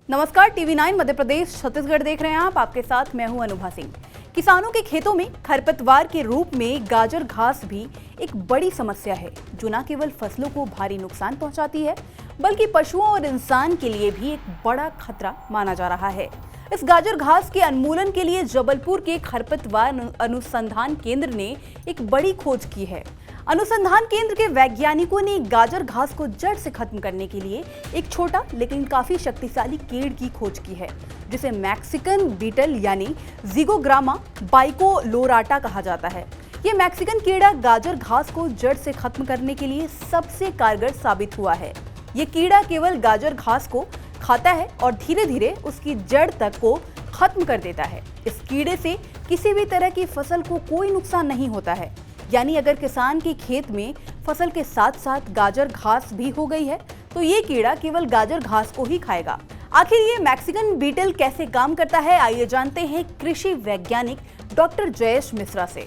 नमस्कार, टीवी 9 मध्य प्रदेश छत्तीसगढ़ देख रहे हैं आप। आपके साथ मैं हूं अनुभा सिंह। किसानों के खेतों में खरपतवार के रूप में गाजर घास भी एक बड़ी समस्या है, जो न केवल फसलों को भारी नुकसान पहुंचाती है, बल्कि पशुओं और इंसान के लिए भी एक बड़ा खतरा माना जा रहा है। इस गाजर घास के उन्मूलन के लिए जबलपुर के खरपतवार अनुसंधान केंद्र ने एक बड़ी खोज की है। अनुसंधान केंद्र के वैज्ञानिकों ने गाजर घास को जड़ से खत्म करने के लिए एक छोटा लेकिन काफी शक्तिशाली कीड़ की खोज की है, जिसे मैक्सिकन बीटल यानी ज़िगोग्रामा बाइकोलोराटा कहा जाता है। ये मैक्सिकन कीड़ा गाजर घास को जड़ से खत्म करने के लिए सबसे कारगर साबित हुआ है। ये कीड़ा केवल गाजर घास को खाता है और धीरे धीरे उसकी जड़ तक को खत्म कर देता है। इस कीड़े से किसी भी तरह की फसल को कोई नुकसान नहीं होता है। यानी अगर किसान के खेत में फसल के साथ साथ गाजर घास भी हो गई है, तो ये कीड़ा केवल गाजर घास को ही खाएगा। आखिर ये मैक्सिकन बीटल कैसे काम करता है, आइए जानते हैं कृषि वैज्ञानिक डॉक्टर जयेश मिश्रा से।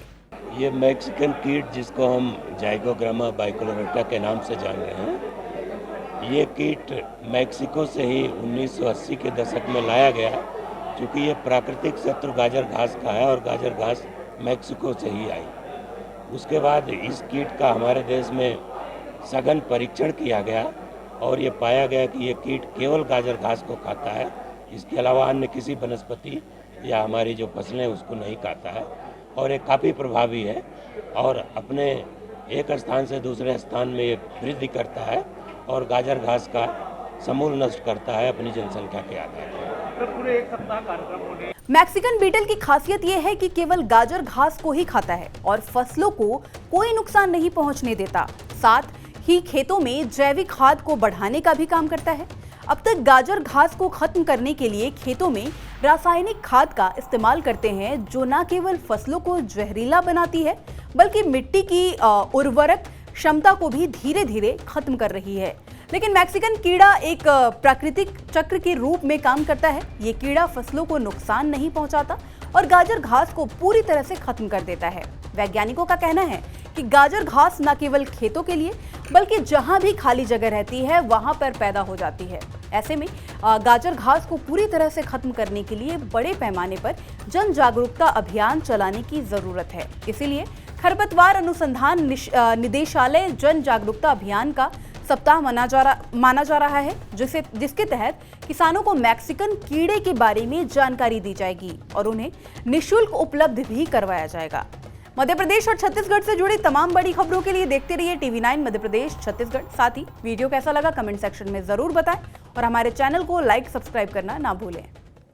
ये मैक्सिकन कीट, जिसको हम ज़िगोग्रामा बाइकोलोराटा के नाम से जान रहे हैं, ये कीट मैक्सिको से ही 1980 के दशक में लाया गया, क्योंकि ये प्राकृतिक शत्रु गाजर घास का है और गाजर घास मैक्सिको से ही आई। उसके बाद इस कीट का हमारे देश में सघन परीक्षण किया गया और ये पाया गया कि ये कीट केवल गाजर घास को खाता है, इसके अलावा अन्य किसी वनस्पति या हमारी जो फसलें उसको नहीं खाता है। और ये काफ़ी प्रभावी है और अपने एक स्थान से दूसरे स्थान में ये वृद्धि करता है और गाजर घास का समूल नष्ट करता है अपनी जनसंख्या के आधार पर। पूरे एक सप्ताह कार्यक्रम होने। मैक्सिकन बीटल की खासियत यह है कि केवल गाजर घास को ही खाता है और फसलों को कोई नुकसान नहीं पहुंचने देता। साथ ही खेतों में जैविक खाद को बढ़ाने का भी काम करता है। अब तक गाजर घास को खत्म करने के लिए खेतों में रासायनिक खाद का इस्तेमाल करते हैं, जो न केवल फसलों को जहरीला बनाती है, बल्कि मिट्टी की उर्वरक क्षमता को भी धीरे धीरे खत्म कर रही है। लेकिन मैक्सिकन कीड़ा एक प्राकृतिक चक्र के रूप में काम करता है। ये कीड़ा फसलों को नुकसान नहीं पहुंचाता और गाजर घास को पूरी तरह से खत्म कर देता है। वैज्ञानिकों का कहना है कि गाजर घास न केवल खेतों के लिए, बल्कि जहां भी खाली जगह रहती है वहां पर पैदा हो जाती है। ऐसे में गाजर घास को पूरी तरह से खत्म करने के लिए बड़े पैमाने पर जन जागरूकता अभियान चलाने की जरूरत है। इसीलिए खरपतवार अनुसंधान निदेशालय जन जागरूकता अभियान का सप्ताह माना जा रहा है, जिसके तहत किसानों को मैक्सिकन कीड़े के बारे में जानकारी दी जाएगी और उन्हें निःशुल्क उपलब्ध भी करवाया जाएगा। मध्य प्रदेश और छत्तीसगढ़ से जुड़ी तमाम बड़ी खबरों के लिए देखते रहिए टीवी 9 मध्य प्रदेश छत्तीसगढ़। साथ ही वीडियो कैसा लगा कमेंट सेक्शन में जरूर बताएं और हमारे चैनल को लाइक सब्सक्राइब करना ना भूलें।